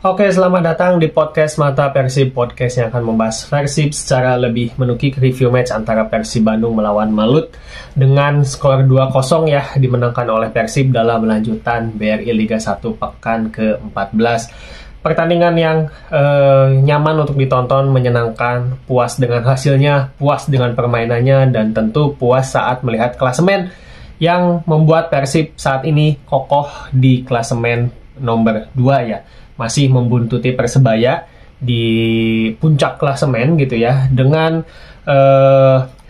Oke, selamat datang di podcast Mata Persib, podcast yang akan membahas Persib secara lebih menukik. Review match antara Persib Bandung melawan Malut dengan skor 2-0 ya, dimenangkan oleh Persib dalam lanjutan BRI Liga 1 pekan ke-14. Pertandingan yang nyaman untuk ditonton, menyenangkan, puas dengan hasilnya, puas dengan permainannya, dan tentu puas saat melihat klasemen yang membuat Persib saat ini kokoh di klasemen nomor 2 ya. Masih membuntuti Persebaya di puncak klasemen gitu ya, dengan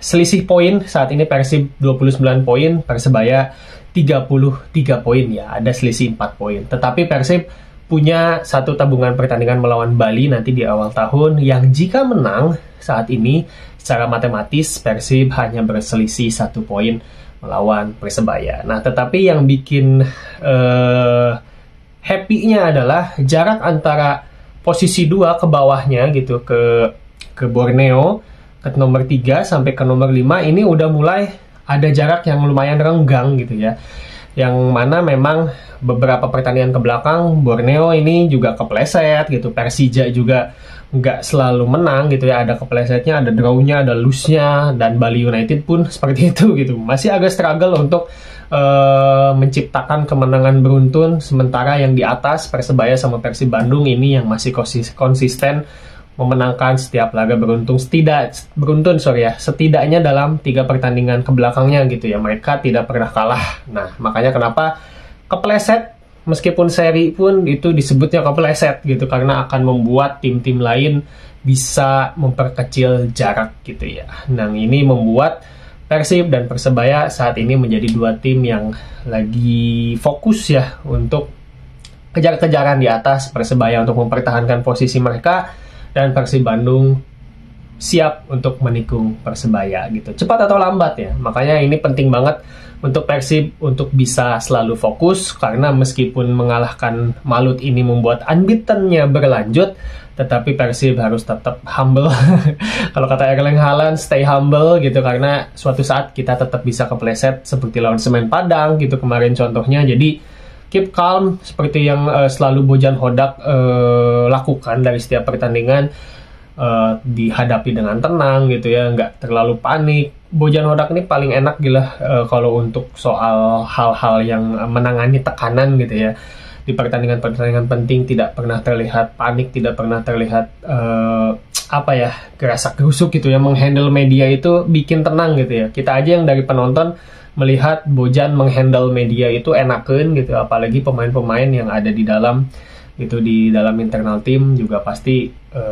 selisih poin saat ini Persib 29 poin, Persebaya 33 poin ya, ada selisih 4 poin. Tetapi Persib punya satu tabungan pertandingan melawan Bali nanti di awal tahun yang jika menang saat ini secara matematis Persib hanya berselisih 1 poin melawan Persebaya. Nah, tetapi yang bikin happy-nya adalah jarak antara posisi 2 ke bawahnya gitu, ke Borneo, ke nomor 3 sampai ke nomor 5 ini udah mulai ada jarak yang lumayan renggang gitu ya. Yang mana memang beberapa pertandingan ke belakang Borneo ini juga kepleset gitu, Persija juga nggak selalu menang gitu ya, ada keplesetnya, ada draw-nya, ada lose-nya, dan Bali United pun seperti itu gitu, masih agak struggle untuk menciptakan kemenangan beruntun, sementara yang di atas Persebaya sama Persib Bandung ini yang masih konsisten memenangkan setiap laga setidaknya dalam 3 pertandingan kebelakangnya gitu ya, mereka tidak pernah kalah. Nah, makanya kenapa kepleset, meskipun seri pun itu disebutnya kepleset gitu, karena akan membuat tim-tim lain bisa memperkecil jarak gitu ya. Nah, ini membuat Persib dan Persebaya saat ini menjadi 2 tim yang lagi fokus ya untuk kejar-kejaran di atas. Persebaya untuk mempertahankan posisi mereka, dan Persib Bandung siap untuk menikung Persebaya gitu, cepat atau lambat ya. Makanya ini penting banget untuk Persib untuk bisa selalu fokus, karena meskipun mengalahkan Malut ini membuat unbeaten-nya berlanjut, tetapi Persib harus tetap humble. Kalau kata Erling Haaland, stay humble gitu, karena suatu saat kita tetap bisa kepleset seperti lawan Semen Padang gitu kemarin contohnya. Jadi keep calm seperti yang selalu Bojan Hodak lakukan dari setiap pertandingan, dihadapi dengan tenang gitu ya, nggak terlalu panik. Bojan Hodak ini paling enak gila kalau untuk soal hal-hal yang menangani tekanan gitu ya. Di pertandingan-pertandingan penting tidak pernah terlihat panik, tidak pernah terlihat gerasak gerusuk gitu ya. Menghandle media itu bikin tenang gitu ya. Kita aja yang dari penonton melihat Bojan menghandle media itu enakeun gitu, apalagi pemain-pemain yang ada di dalam itu, di dalam internal tim juga pasti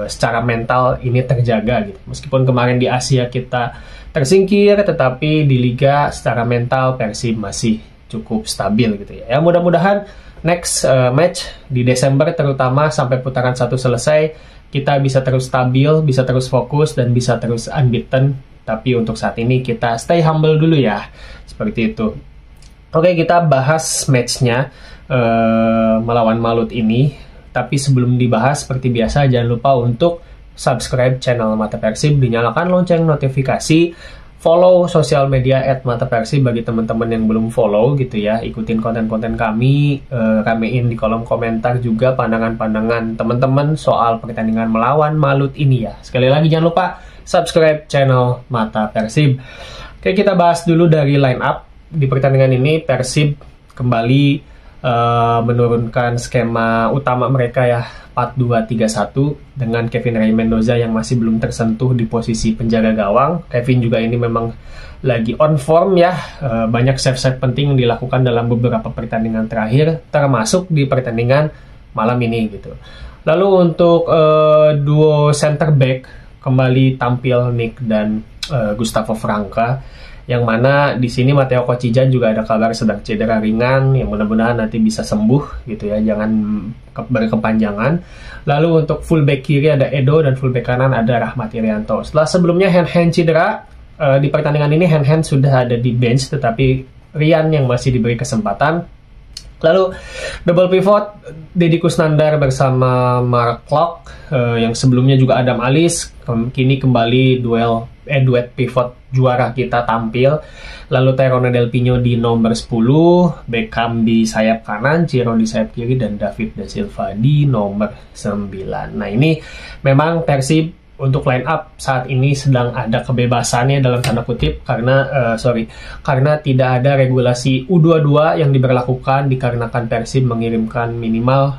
secara mental ini terjaga gitu. Meskipun kemarin di Asia kita tersingkir, tetapi di Liga secara mental Persib masih cukup stabil gitu ya. Ya, mudah-mudahan next match di Desember terutama sampai putaran 1 selesai kita bisa terus stabil, bisa terus fokus, dan bisa terus unbeaten. Tapi untuk saat ini kita stay humble dulu ya, seperti itu. Oke, kita bahas matchnya melawan Malut ini. Tapi sebelum dibahas, seperti biasa jangan lupa untuk subscribe channel Mata Persib, dinyalakan lonceng notifikasi, follow sosial media @matapersib bagi teman-teman yang belum follow gitu ya. Ikutin konten-konten kami, ramein di kolom komentar juga pandangan-pandangan teman-teman soal pertandingan melawan Malut ini ya. Sekali lagi jangan lupa subscribe channel Mata Persib. Oke, kita bahas dulu dari line up. Di pertandingan ini Persib kembali menurunkan skema utama mereka ya, 4-2-3-1 dengan Kevin Ray Mendoza yang masih belum tersentuh di posisi penjaga gawang. Kevin juga ini memang lagi on form ya, banyak save-save penting yang dilakukan dalam beberapa pertandingan terakhir, termasuk di pertandingan malam ini gitu. Lalu untuk duo center back kembali tampil Nick dan Gustavo Franca, yang mana di sini Matteo Kocijan juga ada kabar sedang cedera ringan, yang mudah-mudahan nanti bisa sembuh gitu ya, jangan berkepanjangan. Lalu untuk fullback kiri ada Edo, dan fullback kanan ada Rahmat Irianto. Setelah sebelumnya Hand cedera, di pertandingan ini Hand sudah ada di bench, tetapi Rian yang masih diberi kesempatan. Lalu double pivot Deddy Kusnandar bersama Mark Klok, yang sebelumnya juga Adam Alis, kini kembali duet pivot juara kita tampil. Lalu Tyrone Del Pino di nomor 10, Beckham di sayap kanan, Ciro di sayap kiri, dan David Da Silva di nomor 9. Nah, ini memang Persib untuk line up saat ini sedang ada kebebasannya dalam tanda kutip karena tidak ada regulasi U22 yang diberlakukan dikarenakan Persib mengirimkan minimal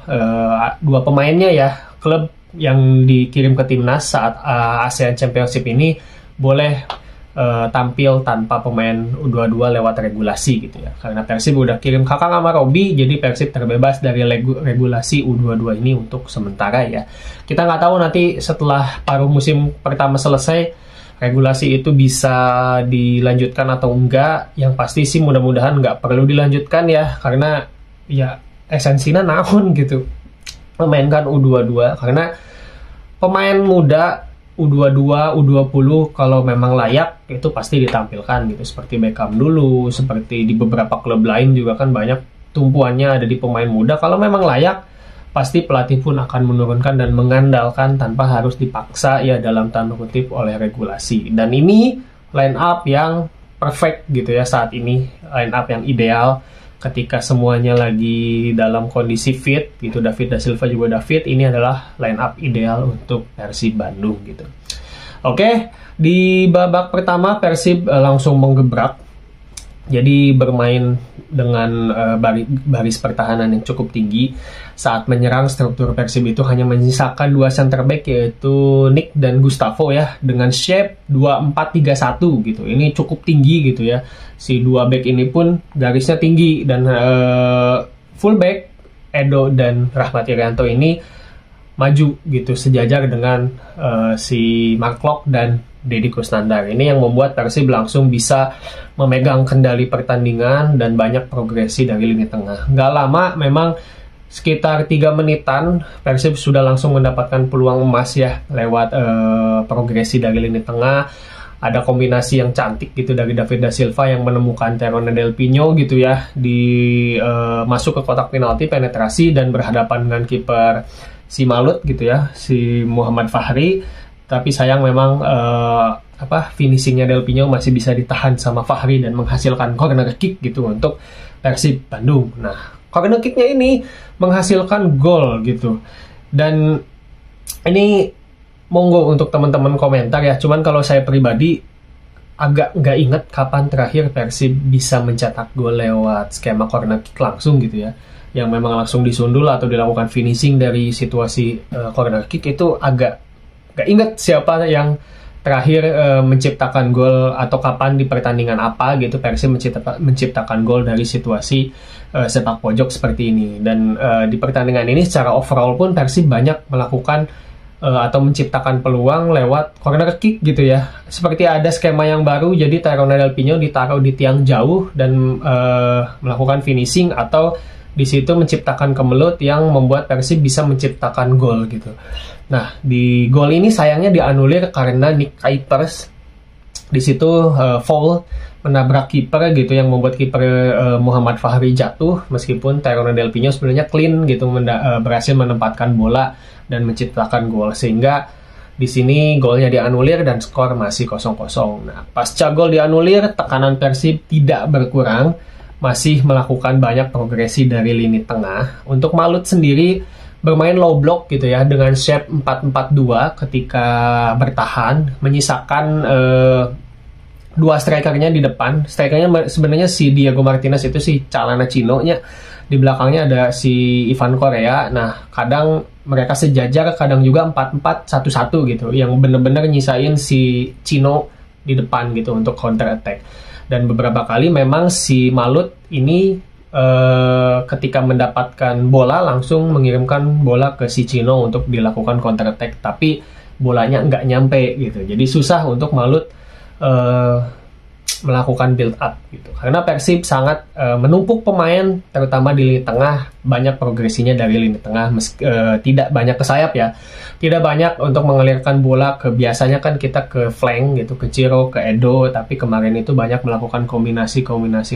2 pemainnya ya. Klub yang dikirim ke timnas saat ASEAN Championship ini boleh tampil tanpa pemain U22 lewat regulasi gitu ya. Karena Persib udah kirim Kakang sama Robi, jadi Persib terbebas dari regulasi U22 ini untuk sementara ya. Kita nggak tahu nanti setelah paruh musim pertama selesai regulasi itu bisa dilanjutkan atau enggak. Yang pasti sih mudah-mudahan nggak perlu dilanjutkan ya, karena ya esensinya naon gitu memainkan U22, karena pemain muda U22, U20 kalau memang layak itu pasti ditampilkan gitu. Seperti Beckham dulu, seperti di beberapa klub lain juga kan banyak tumpuannya ada di pemain muda. Kalau memang layak, pasti pelatih pun akan menurunkan dan mengandalkan tanpa harus dipaksa ya dalam tanda kutip oleh regulasi. Dan ini line up yang perfect gitu ya saat ini, line up yang ideal ketika semuanya lagi dalam kondisi fit gitu. David Da Silva juga udah fit. Ini adalah line up ideal untuk Persib Bandung gitu. Oke, di babak pertama Persib langsung menggebrak. Jadi bermain dengan baris pertahanan yang cukup tinggi. Saat menyerang, struktur Persib itu hanya menyisakan 2 center back, yaitu Nick dan Gustavo ya, dengan shape 2-4-3-1 gitu. Ini cukup tinggi gitu ya. Si 2 back ini pun garisnya tinggi, dan full back Edo dan Rahmat Irianto ini maju gitu sejajar dengan si Mark Klok dan Deddy Kusnandar. Ini yang membuat Persib langsung bisa memegang kendali pertandingan dan banyak progresi dari lini tengah. Nggak lama, memang sekitar 3 menitan Persib sudah langsung mendapatkan peluang emas ya lewat progresi dari lini tengah. Ada kombinasi yang cantik gitu dari David Da Silva yang menemukan Tyrone Del Pino gitu ya di masuk ke kotak penalti, penetrasi dan berhadapan dengan kiper si Malut gitu ya, si Muhammad Fahri. Tapi sayang memang finishingnya Del Pino masih bisa ditahan sama Fahri dan menghasilkan corner kick gitu untuk Persib Bandung. Nah, corner kicknya ini menghasilkan gol gitu. Dan ini monggo untuk teman-teman komentar ya. Cuman kalau saya pribadi agak nggak inget kapan terakhir Persib bisa mencetak gol lewat skema corner kick langsung gitu ya. Yang memang langsung disundul atau dilakukan finishing dari situasi corner kick itu agak gak inget siapa yang terakhir menciptakan gol atau kapan di pertandingan apa gitu Persib menciptakan gol dari situasi sepak pojok seperti ini. Dan di pertandingan ini secara overall pun Persib banyak melakukan atau menciptakan peluang lewat corner kick gitu ya. Seperti ada skema yang baru, jadi Tyrone Del Pino ditaruh di tiang jauh dan melakukan finishing, atau di situ menciptakan kemelut yang membuat Persib bisa menciptakan gol gitu. Nah, di gol ini sayangnya dianulir karena Nick Kuipers di situ foul menabrak kiper gitu, yang membuat kiper Muhammad Fahri jatuh, meskipun Tyrone Del Pino sebenarnya clean gitu berhasil menempatkan bola dan menciptakan gol, sehingga di sini golnya dianulir dan skor masih 0-0. Nah, pasca gol dianulir, tekanan Persib tidak berkurang, masih melakukan banyak progresi dari lini tengah. Untuk Malut sendiri bermain low block gitu ya, dengan shape 4-4-2 ketika bertahan, menyisakan 2 strikernya di depan. Strikernya sebenarnya si Diego Martinez itu si Calana Cino-nya. Di belakangnya ada si Ivan Korea. Nah, kadang mereka sejajar, kadang juga 4-4-1-1 gitu, yang bener-bener nyisain si Cino di depan gitu untuk counter attack. Dan beberapa kali memang si Malut ini ketika mendapatkan bola langsung mengirimkan bola ke si Cino untuk dilakukan counter attack, tapi bolanya nggak nyampe gitu. Jadi susah untuk Malut melakukan build up gitu. Karena Persib sangat menumpuk pemain, terutama di lini tengah, banyak progresinya dari lini tengah, tidak banyak ke sayap ya. Tidak banyak untuk mengalirkan bola ke, biasanya kan kita ke flank gitu, ke Ciro, ke Edo, tapi kemarin itu banyak melakukan kombinasi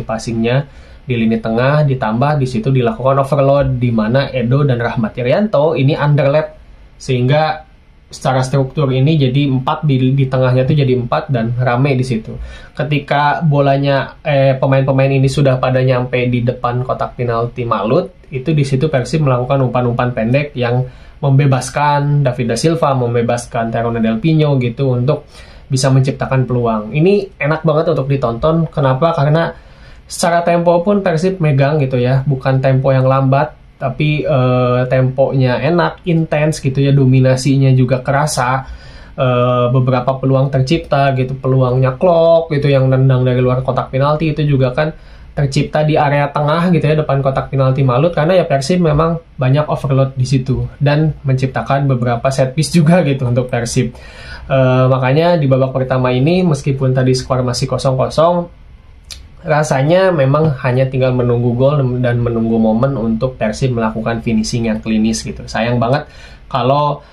passingnya di lini tengah, ditambah di situ dilakukan overload di mana Edo dan Rahmat Irianto ini underlap, sehingga secara struktur ini jadi 4, di tengahnya tuh jadi 4 dan rame di situ. Ketika bolanya pemain-pemain ini sudah pada nyampe di depan kotak penalti Malut, itu di situ Persib melakukan umpan-umpan pendek yang membebaskan David da Silva, membebaskan Terone Del Pino gitu untuk bisa menciptakan peluang. Ini enak banget untuk ditonton. Kenapa? Karena secara tempo pun Persib megang gitu ya, bukan tempo yang lambat, tapi temponya enak, intens gitu ya, dominasinya juga kerasa, beberapa peluang tercipta gitu, peluangnya Klok gitu yang nendang dari luar kotak penalti itu juga kan tercipta di area tengah gitu ya, depan kotak penalti Malut, karena ya Persib memang banyak overload di situ dan menciptakan beberapa set piece juga gitu untuk Persib. Makanya di babak pertama ini meskipun tadi skor masih 0-0, rasanya memang hanya tinggal menunggu gol dan menunggu momen untuk Persib melakukan finishing yang klinis gitu. Sayang banget kalau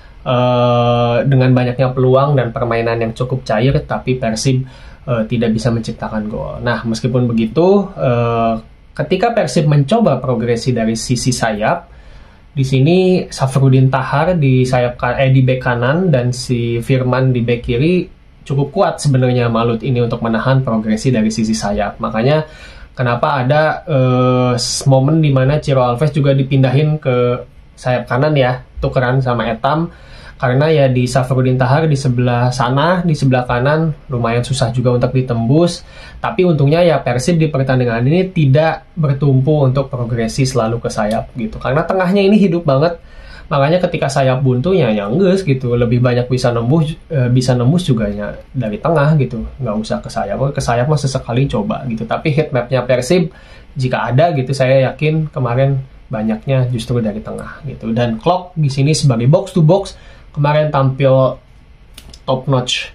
dengan banyaknya peluang dan permainan yang cukup cair, tapi Persib tidak bisa menciptakan gol. Nah, meskipun begitu, ketika Persib mencoba progresi dari sisi sayap, di sini Safrudin Tahar di sayap di bek kanan dan si Firman di bek kiri cukup kuat sebenarnya Malut ini untuk menahan progresi dari sisi sayap. Makanya kenapa ada momen di mana Ciro Alves juga dipindahin ke sayap kanan ya, tukeran sama Etam, karena ya di Safrudin Tahar di sebelah sana, di sebelah kanan lumayan susah juga untuk ditembus. Tapi untungnya ya Persib di pertandingan ini tidak bertumpu untuk progresi selalu ke sayap gitu, karena tengahnya ini hidup banget. Makanya ketika sayap buntu ya geus gitu, lebih banyak bisa nembus juga ya dari tengah gitu, nggak usah ke sayap mah sesekali coba gitu. Tapi heat mapnya Persib jika ada gitu, saya yakin kemarin banyaknya justru dari tengah gitu. Dan Klok di sini sebagai box to box kemarin tampil top notch,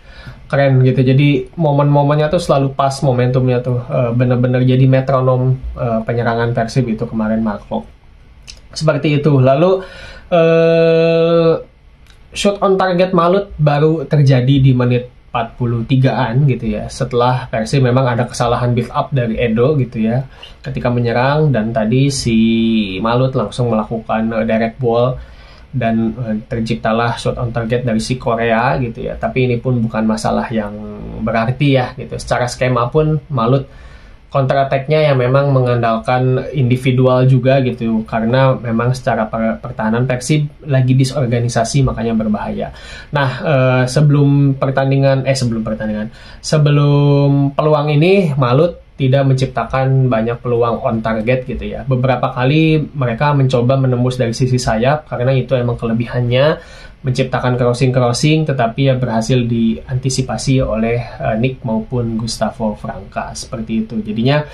keren gitu. Jadi momen-momennya tuh selalu pas, momentumnya tuh bener-bener jadi metronom penyerangan Persib itu kemarin Mark Klok. Seperti itu. Lalu shot on target Malut baru terjadi di menit 43-an gitu ya, setelah Persib memang ada kesalahan build up dari Edo gitu ya ketika menyerang, dan tadi si Malut langsung melakukan direct ball dan terciptalah shot on target dari si Korea gitu ya. Tapi ini pun bukan masalah yang berarti ya gitu. Secara skema pun Malut counter attack-nya yang memang mengandalkan individual juga gitu, karena memang secara pertahanan Persib lagi disorganisasi, makanya berbahaya. Nah, sebelum peluang ini Malut tidak menciptakan banyak peluang on target gitu ya. Beberapa kali mereka mencoba menembus dari sisi sayap, karena itu emang kelebihannya, menciptakan crossing, tetapi ya berhasil diantisipasi oleh Nick maupun Gustavo Franca, seperti itu. Jadinya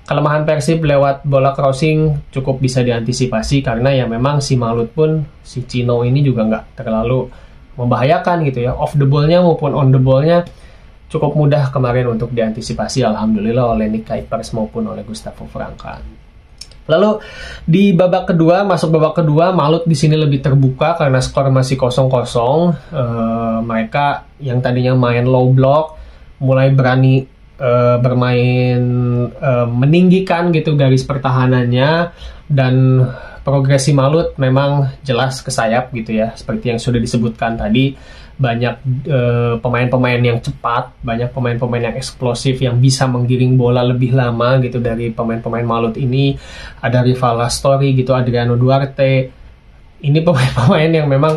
kelemahan Persib lewat bola crossing cukup bisa diantisipasi, karena ya memang si Malut pun, si Cino ini juga nggak terlalu membahayakan gitu ya. Off the ball-nya maupun on the ball-nya cukup mudah kemarin untuk diantisipasi, alhamdulillah, oleh Nick Kuipers maupun oleh Gustavo Franca. Lalu di babak kedua, Malut di sini lebih terbuka karena skor masih 0-0. Mereka yang tadinya main low block mulai berani bermain meninggikan gitu garis pertahanannya, dan progresi Malut memang jelas ke sayap gitu ya, seperti yang sudah disebutkan tadi. Banyak pemain-pemain yang cepat, banyak pemain-pemain yang eksplosif yang bisa menggiring bola lebih lama gitu dari pemain-pemain Malut ini. Ada Rivala Story gitu, Adriano Duarte. Ini pemain-pemain yang memang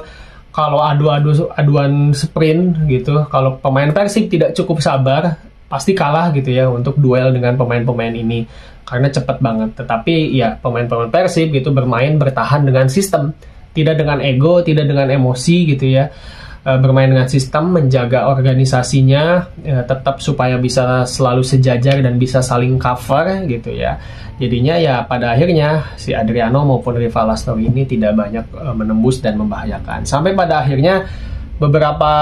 kalau aduan sprint gitu, kalau pemain Persib tidak cukup sabar, pasti kalah gitu ya untuk duel dengan pemain-pemain ini, karena cepat banget. Tetapi ya pemain-pemain Persib gitu bertahan dengan sistem, tidak dengan ego, tidak dengan emosi gitu ya. Bermain dengan sistem, menjaga organisasinya tetap supaya bisa selalu sejajar dan bisa saling cover gitu ya. Jadinya ya pada akhirnya si Adriano maupun Rivala Story ini tidak banyak menembus dan membahayakan. Sampai pada akhirnya beberapa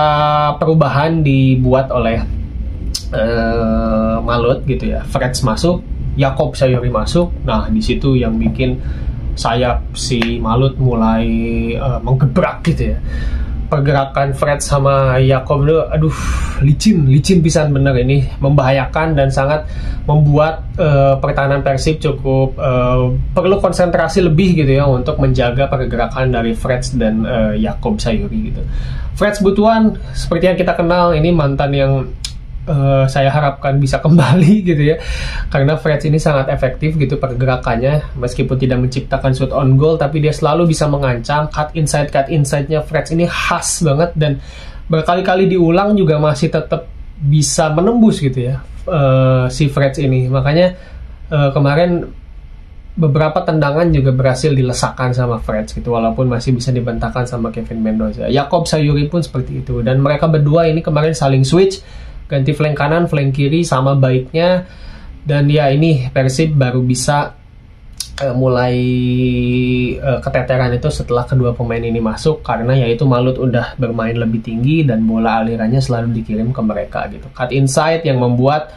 perubahan dibuat oleh Malut gitu ya. Freds masuk, Yakob Sayuri masuk. Nah, di situ yang bikin sayap si Malut mulai menggebrak gitu ya. pergerakan Fred sama Jakob itu, aduh, licin pisan bener, ini membahayakan dan sangat membuat pertahanan Persib cukup perlu konsentrasi lebih gitu ya untuk menjaga pergerakan dari Fred dan Jakob Sayuri gitu. Fred Butuan seperti yang kita kenal, ini mantan yang saya harapkan bisa kembali gitu ya, karena Fred ini sangat efektif gitu pergerakannya, meskipun tidak menciptakan shoot on goal tapi dia selalu bisa mengancam. Cut inside-nya Fred ini khas banget dan berkali-kali diulang juga masih tetap bisa menembus gitu ya si Fred ini. Makanya kemarin beberapa tendangan juga berhasil dilesakan sama Fred gitu, walaupun masih bisa dibentangkan sama Kevin Mendoza. Jakob Sayuri pun seperti itu, dan mereka berdua ini kemarin saling switch, ganti flank kanan, flank kiri sama baiknya. Dan ya ini Persib baru bisa mulai keteteran itu setelah kedua pemain ini masuk, karena yaitu Malut udah bermain lebih tinggi dan bola alirannya selalu dikirim ke mereka gitu. Cut inside yang membuat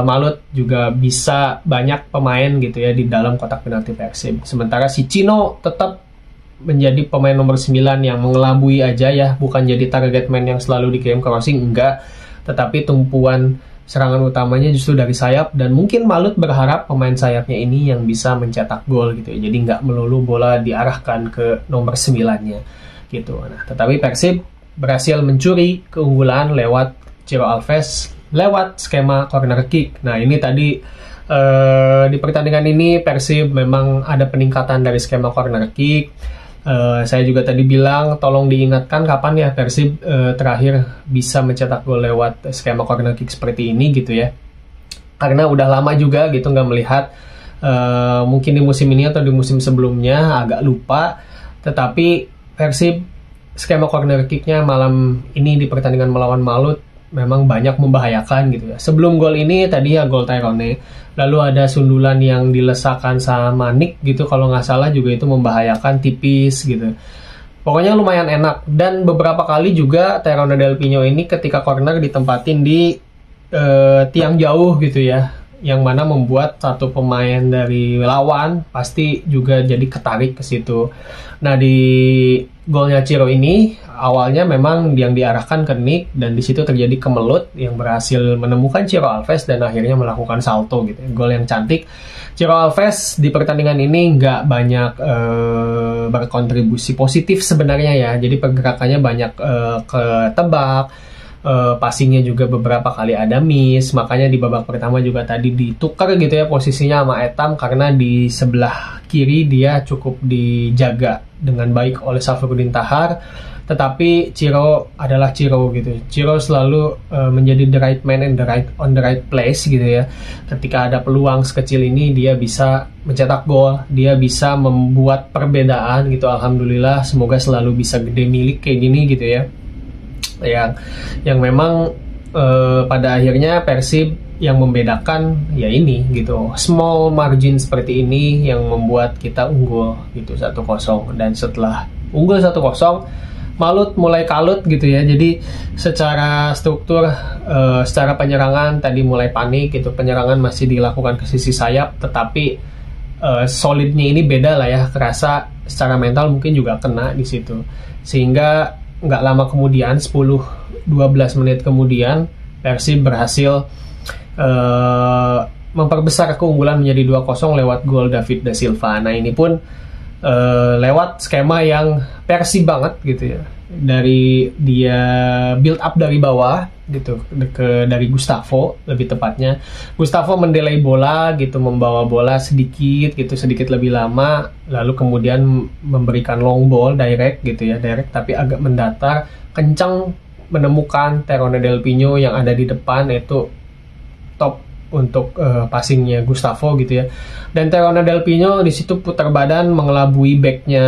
Malut juga bisa banyak pemain gitu ya di dalam kotak penalti Persib. Sementara si Cino tetap menjadi pemain nomor 9 yang mengelabui aja ya, bukan jadi target man yang selalu dikirim crossing, enggak, tetapi tumpuan serangan utamanya justru dari sayap. Dan mungkin Malut berharap pemain sayapnya ini yang bisa mencetak gol gitu ya, jadi nggak melulu bola diarahkan ke nomor 9-nya gitu. Nah, tetapi Persib berhasil mencuri keunggulan lewat Ciro Alves lewat skema corner kick. Nah ini tadi di pertandingan ini Persib memang ada peningkatan dari skema corner kick. Saya juga tadi bilang tolong diingatkan kapan ya Persib terakhir bisa mencetak gol lewat skema corner kick seperti ini gitu ya, karena udah lama juga gitu nggak melihat, mungkin di musim ini atau di musim sebelumnya agak lupa. Tetapi Persib skema corner kicknya malam ini di pertandingan melawan Malut memang banyak membahayakan gitu ya. Sebelum gol ini tadi ya gol Tyrone, lalu ada sundulan yang dilesakan sama Nick gitu kalau nggak salah, juga itu membahayakan tipis gitu. Pokoknya lumayan enak. Dan beberapa kali juga Tyrone Del Pino ini ketika corner ditempatin di tiang jauh gitu ya, yang mana membuat satu pemain dari lawan pasti juga jadi ketarik ke situ. Nah di golnya Ciro ini awalnya memang yang diarahkan ke Nick, dan di situ terjadi kemelut yang berhasil menemukan Ciro Alves dan akhirnya melakukan salto gitu. Gol yang cantik. Ciro Alves di pertandingan ini nggak banyak berkontribusi positif sebenarnya ya. Jadi pergerakannya banyak ketebak, passingnya juga beberapa kali ada miss. Makanya di babak pertama juga tadi ditukar gitu ya posisinya sama Etam, karena di sebelah kiri dia cukup dijaga dengan baik oleh Safrudin Tahar. Tetapi Ciro adalah Ciro gitu. Ciro selalu menjadi the right man and on the right place gitu ya. Ketika ada peluang sekecil ini dia bisa mencetak gol, dia bisa membuat perbedaan gitu. Alhamdulillah, semoga selalu bisa gede milik kayak gini gitu ya. Yang memang pada akhirnya Persib yang membedakan ya ini gitu, small margin seperti ini yang membuat kita unggul gitu 1-0. Dan setelah unggul 1-0 Malut mulai kalut gitu ya. Jadi secara struktur, secara penyerangan tadi mulai panik gitu. Penyerangan masih dilakukan ke sisi sayap, tetapi solidnya ini beda lah ya. Kerasa secara mental mungkin juga kena di situ. Sehingga nggak lama kemudian, 10-12 menit kemudian, Persib berhasil memperbesar keunggulan menjadi 2-0 lewat gol David da Silva. Nah ini pun lewat skema yang Persib banget gitu ya. Dari dia build up dari bawah gitu dari Gustavo lebih tepatnya. Gustavo mendelay bola gitu, membawa bola sedikit lebih lama, lalu kemudian memberikan long ball direct gitu ya, direct tapi agak mendatar, kencang menemukan Tyrone Del Pino yang ada di depan. Itu top untuk passingnya Gustavo gitu ya. Dan Tyrone Del Pino di situ putar badan mengelabui backnya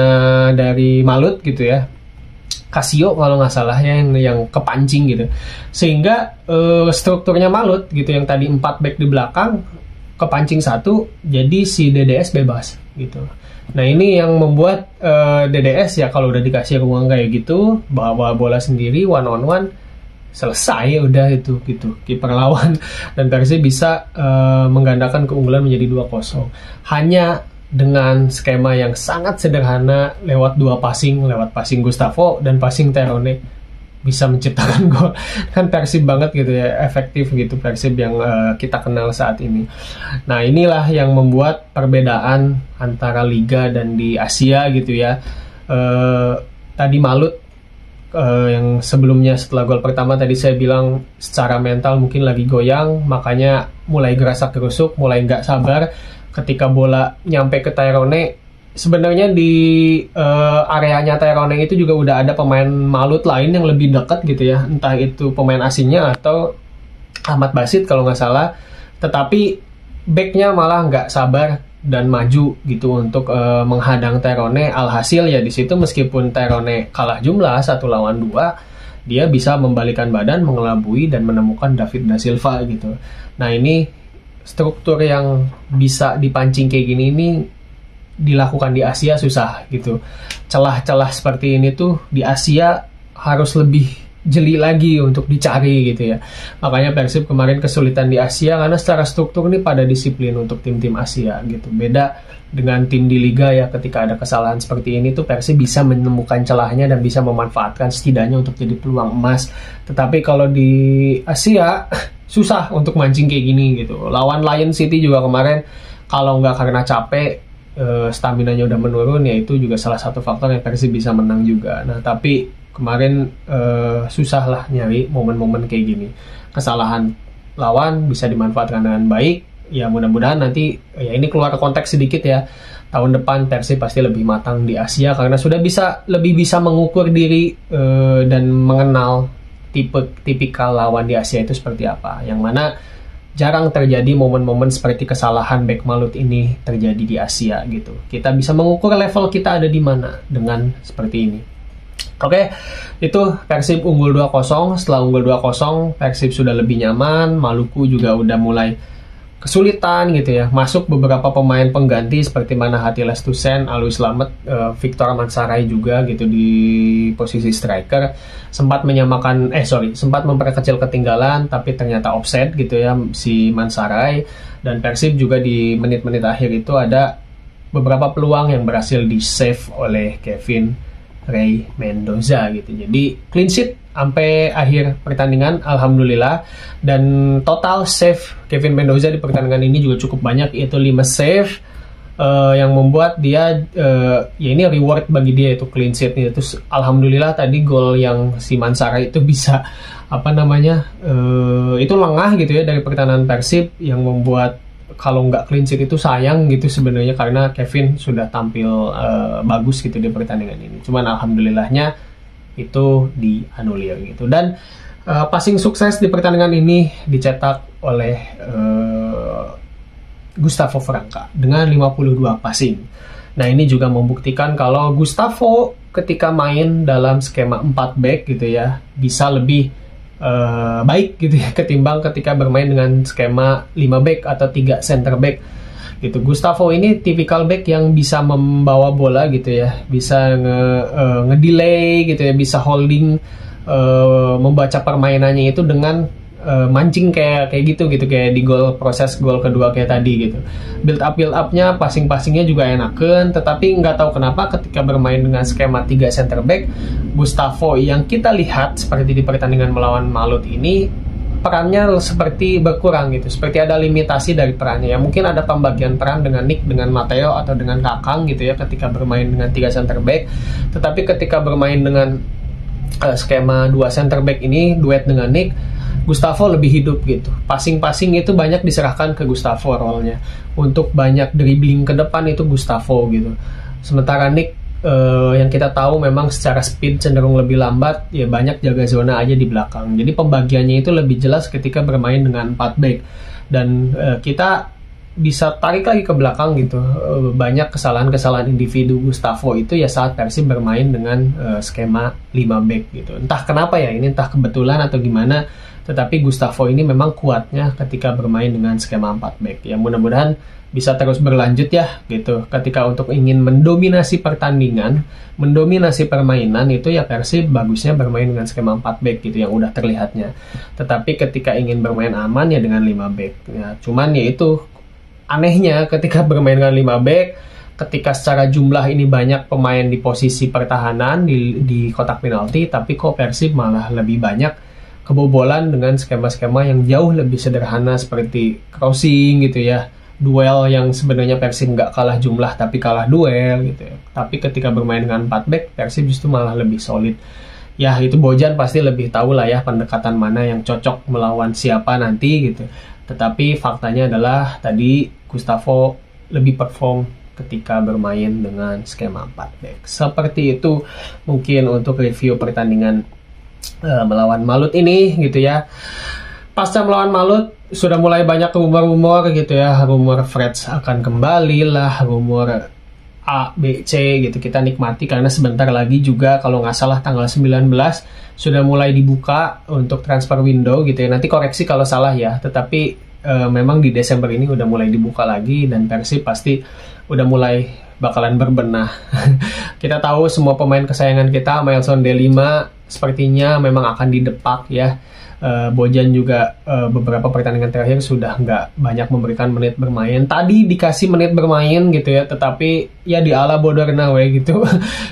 dari Malut gitu ya, Casio kalau nggak salah ya, yang kepancing gitu. Sehingga strukturnya Malut gitu, yang tadi 4 back di belakang kepancing 1, jadi si DDS bebas gitu. Nah ini yang membuat DDS ya kalau udah dikasih ruang kayak gitu, bawa bola sendiri one on one, selesai udah itu gitu kiper lawan, dan Persib bisa menggandakan keunggulan menjadi 2-0. Hanya dengan skema yang sangat sederhana lewat lewat passing Gustavo dan passing Terone bisa menciptakan gol. Kan Persib banget gitu ya, efektif gitu Persib yang kita kenal saat ini. Nah, inilah yang membuat perbedaan antara liga dan di Asia gitu ya. Tadi Malut yang sebelumnya setelah gol pertama tadi saya bilang secara mental mungkin lagi goyang, makanya mulai gerasak gerusuk, mulai nggak sabar ketika bola nyampe ke Tyrone. Sebenarnya di areanya Tyrone itu juga udah ada pemain Malut lain yang lebih dekat gitu ya, entah itu pemain asingnya atau Ahmad Basit kalau nggak salah, tetapi backnya malah nggak sabar dan maju gitu untuk menghadang Tyrone. Alhasil ya di situ meskipun Tyrone kalah jumlah 1-2, dia bisa membalikan badan, mengelabui dan menemukan David da Silva gitu. Nah, ini struktur yang bisa dipancing kayak gini ini dilakukan di Asia susah gitu. Celah-celah seperti ini tuh di Asia harus lebih jeli lagi untuk dicari gitu ya. Makanya Persib kemarin kesulitan di Asia karena secara struktur ini pada disiplin untuk tim-tim Asia gitu. Beda dengan tim di Liga ya, ketika ada kesalahan seperti ini tuh Persib bisa menemukan celahnya dan bisa memanfaatkan setidaknya untuk jadi peluang emas. Tetapi kalau di Asia susah untuk mancing kayak gini gitu. Lawan Lion City juga kemarin kalau nggak karena capek, stamina-nya udah menurun, ya itu juga salah satu faktor yang Persib bisa menang juga. Nah, tapi kemarin susah lah nyari momen-momen kayak gini. Kesalahan lawan bisa dimanfaatkan dengan baik. Ya mudah-mudahan nanti, ya ini keluar konteks sedikit ya, tahun depan Persib pasti lebih matang di Asia karena sudah lebih bisa mengukur diri dan mengenal tipikal lawan di Asia itu seperti apa. Yang mana jarang terjadi momen-momen seperti kesalahan back Malut ini terjadi di Asia gitu. Kita bisa mengukur level kita ada di mana dengan seperti ini. Oke, itu Persib unggul 2-0. Setelah unggul 2-0, Persib sudah lebih nyaman. Maluku juga udah mulai kesulitan gitu ya. Masuk beberapa pemain pengganti seperti mana Attila Stusen, Alwi Slamet, Victor Mansarai juga gitu di posisi striker. Sempat memperkecil ketinggalan tapi ternyata offset gitu ya si Mansarai. Dan Persib juga di menit-menit akhir itu ada beberapa peluang yang berhasil di save oleh Kevin Ray Mendoza gitu. Jadi clean sheet sampai akhir pertandingan, alhamdulillah. Dan total save Kevin Mendoza di pertandingan ini juga cukup banyak, yaitu 5 save yang membuat dia ya ini reward bagi dia, itu clean sheet. Terus alhamdulillah tadi gol yang si Mansara itu bisa itu lengah gitu ya dari pertahanan Persib, yang membuat kalau nggak clean sheet itu sayang gitu sebenarnya, karena Kevin sudah tampil bagus gitu di pertandingan ini. Cuman alhamdulillahnya itu dianulir gitu. Dan passing sukses di pertandingan ini dicetak oleh Gustavo Franca dengan 52 passing. Nah, ini juga membuktikan kalau Gustavo ketika main dalam skema 4 back gitu ya bisa lebih baik gitu ya ketimbang ketika bermain dengan skema 5 back atau 3 center back gitu. Gustavo ini tipikal back yang bisa membawa bola gitu ya, bisa ngedelay gitu ya, bisa holding, membaca permainannya itu dengan mancing kayak gitu kayak di proses gol kedua kayak tadi gitu. Build upnya, passingnya juga enakan, tetapi nggak tahu kenapa ketika bermain dengan skema 3 center back, Gustavo yang kita lihat seperti di pertandingan melawan Malut ini perannya seperti berkurang gitu, seperti ada limitasi dari perannya. Ya mungkin ada pembagian peran dengan Nick, dengan Matteo atau dengan Kakang gitu ya ketika bermain dengan 3 center back, tetapi ketika bermain dengan skema 2 center back ini duet dengan Nick, Gustavo lebih hidup gitu. Passing itu banyak diserahkan ke Gustavo role-nya. Untuk banyak dribbling ke depan itu Gustavo gitu. Sementara Nick yang kita tahu memang secara speed cenderung lebih lambat, ya banyak jaga zona aja di belakang. Jadi pembagiannya itu lebih jelas ketika bermain dengan 4 back. Dan kita bisa tarik lagi ke belakang gitu. Banyak kesalahan individu Gustavo itu ya saat Persib bermain dengan skema 5 back gitu. Entah kenapa ya, ini entah kebetulan atau gimana, tetapi Gustavo ini memang kuatnya ketika bermain dengan skema 4 back. Ya mudah-mudahan bisa terus berlanjut ya gitu. Ketika untuk ingin mendominasi pertandingan, mendominasi permainan itu ya Persib bagusnya bermain dengan skema 4 back gitu yang udah terlihatnya. Tetapi ketika ingin bermain aman ya dengan 5 back. Ya, cuman ya itu anehnya ketika bermain dengan 5 back, ketika secara jumlah ini banyak pemain di posisi pertahanan di kotak penalti, tapi kok Persib malah lebih banyak kebobolan dengan skema-skema yang jauh lebih sederhana seperti crossing gitu ya, duel yang sebenarnya Persib nggak kalah jumlah tapi kalah duel gitu ya. Tapi ketika bermain dengan 4 back, Persib justru malah lebih solid. Ya itu Bojan pasti lebih tahu lah ya pendekatan mana yang cocok melawan siapa nanti gitu. Tetapi faktanya adalah tadi Gustavo lebih perform ketika bermain dengan skema 4 back. Seperti itu mungkin untuk review pertandingan melawan Malut ini gitu ya. Pasca melawan Malut sudah mulai banyak rumor-rumor gitu ya, rumor Freds akan kembali lah, rumor A, B, C gitu. Kita nikmati karena sebentar lagi juga kalau nggak salah tanggal 19 sudah mulai dibuka untuk transfer window gitu ya. Nanti koreksi kalau salah ya, tetapi memang di Desember ini udah mulai dibuka lagi dan Persib pasti udah mulai bakalan berbenah. Kita tahu semua pemain kesayangan kita, Mailson D5 sepertinya memang akan didepak ya. Bojan juga beberapa pertandingan terakhir sudah nggak banyak memberikan menit bermain. Tadi dikasih menit bermain gitu ya, tetapi ya di ala Bodorna gitu.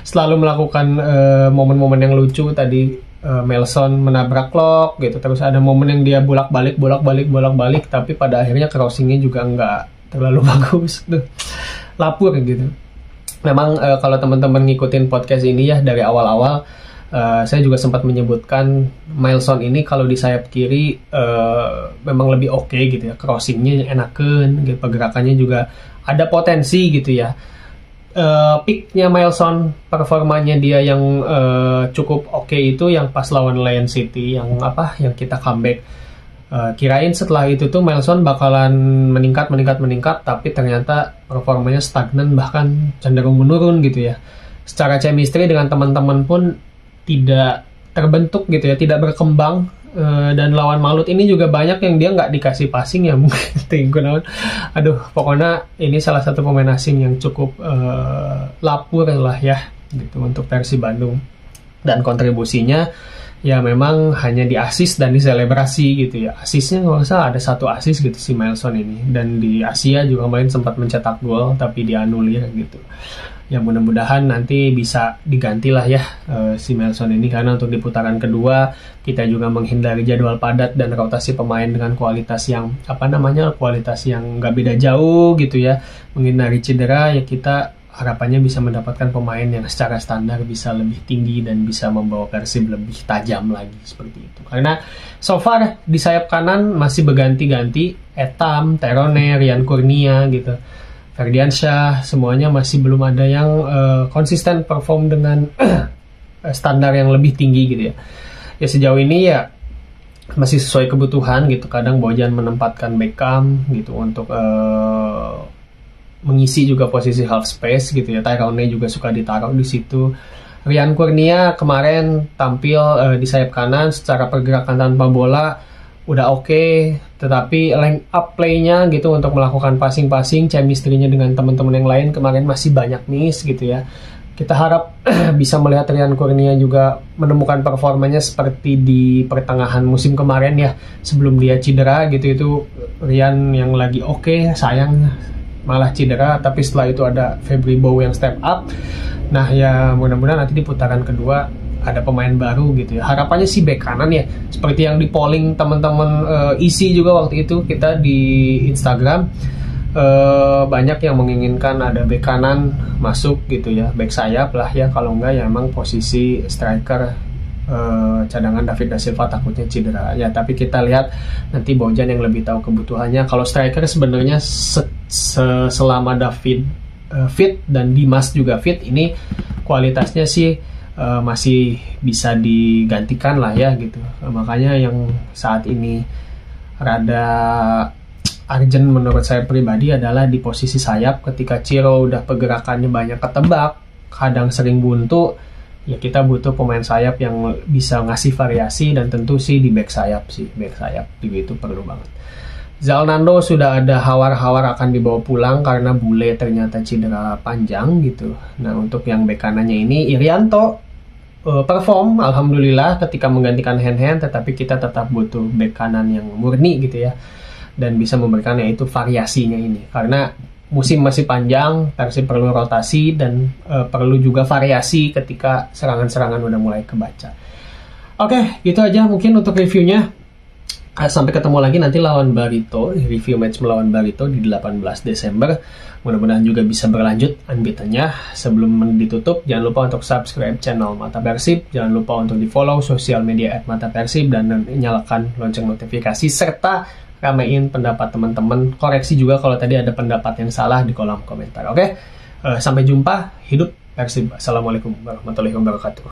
Selalu melakukan momen-momen yang lucu. Tadi Mailson menabrak lock gitu, terus ada momen yang dia bolak-balik, tapi pada akhirnya crossingnya juga nggak terlalu bagus tuh. Lapur gitu. Memang kalau teman-teman ngikutin podcast ini ya dari awal-awal, saya juga sempat menyebutkan Mailson ini kalau di sayap kiri memang lebih oke gitu ya, crossingnya enakan, gitu, pergerakannya juga ada potensi gitu ya. Peaknya Mailson, performanya dia yang cukup oke itu yang pas lawan Lion City yang kita comeback. Kirain setelah itu tuh Mailson bakalan meningkat, tapi ternyata performanya stagnan bahkan cenderung menurun gitu ya. Secara chemistry dengan teman-teman pun tidak terbentuk gitu ya, tidak berkembang. Dan lawan Malut ini juga banyak yang dia nggak dikasih passing ya mungkin. Aduh, pokoknya ini salah satu pemain asing yang cukup lapur lah ya gitu untuk Persib Bandung. Dan kontribusinya ya memang hanya di assist dan di selebrasi gitu ya. Assistnya nggak usah, ada 1 assist gitu si Mailson ini. Dan di Asia juga kemarin sempat mencetak gol tapi dianulir gitu. Ya mudah-mudahan nanti bisa diganti lah ya si Mailson ini, karena untuk di putaran kedua kita juga menghindari jadwal padat dan rotasi pemain dengan kualitas yang kualitas yang nggak beda jauh gitu ya. Menghindari cedera ya, kita harapannya bisa mendapatkan pemain yang secara standar bisa lebih tinggi dan bisa membawa Persib lebih tajam lagi seperti itu. Karena so far di sayap kanan masih berganti-ganti, Etam, Terone, Rian Kurnia gitu, Ferdiansyah, semuanya masih belum ada yang konsisten perform dengan standar yang lebih tinggi gitu ya. Ya sejauh ini ya masih sesuai kebutuhan gitu. Kadang Bojan menempatkan Beckham gitu untuk mengisi juga posisi half space gitu ya. Tyrone juga suka ditaruh di situ. Rian Kurnia kemarin tampil di sayap kanan secara pergerakan tanpa bola udah oke, tetapi length up play-nya gitu untuk melakukan passing-passing, chemistry-nya dengan teman-teman yang lain kemarin masih banyak miss gitu ya. Kita harap bisa melihat Rian Kurnia juga menemukan performanya seperti di pertengahan musim kemarin ya, sebelum dia cedera gitu. Itu Rian yang lagi oke, sayang malah cedera, tapi setelah itu ada Febri Bow yang step up. Nah ya mudah-mudahan nanti di putaran kedua ada pemain baru gitu ya. Harapannya sih bek kanan ya, seperti yang di polling teman-teman isi juga waktu itu kita di Instagram, banyak yang menginginkan ada bek kanan masuk gitu ya, bek sayap lah ya, kalau enggak ya emang posisi striker cadangan David da Silva takutnya cedera ya. Tapi kita lihat nanti Bojan yang lebih tahu kebutuhannya. Kalau striker sebenarnya selama David fit dan Dimas juga fit, ini kualitasnya sih masih bisa digantikan lah ya gitu. Makanya yang saat ini rada urgent menurut saya pribadi adalah di posisi sayap. Ketika Ciro udah pergerakannya banyak ketebak, kadang sering buntu, ya kita butuh pemain sayap yang bisa ngasih variasi, dan tentu sih di back sayap itu perlu banget. Zalnando sudah ada hawar-hawar akan dibawa pulang karena Bule ternyata cedera panjang gitu. Nah untuk yang bek kanannya ini Irianto perform alhamdulillah ketika menggantikan hand, tetapi kita tetap butuh bek kanan yang murni gitu ya, dan bisa memberikan yaitu variasinya ini, karena musim masih panjang, Persib perlu rotasi dan perlu juga variasi ketika serangan-serangan udah mulai kebaca. Oke, gitu aja mungkin untuk reviewnya. Sampai ketemu lagi nanti lawan Barito, review match melawan Barito di 18 Desember. Mudah-mudahan juga bisa berlanjut unbeaten-nya. Sebelum ditutup, jangan lupa untuk subscribe channel Mata Persib, jangan lupa untuk di-follow sosial media @matapersib dan nyalakan lonceng notifikasi serta ramein pendapat teman-teman. Koreksi juga kalau tadi ada pendapat yang salah di kolom komentar. Oke? Sampai jumpa, hidup Persib. Assalamualaikum warahmatullahi wabarakatuh.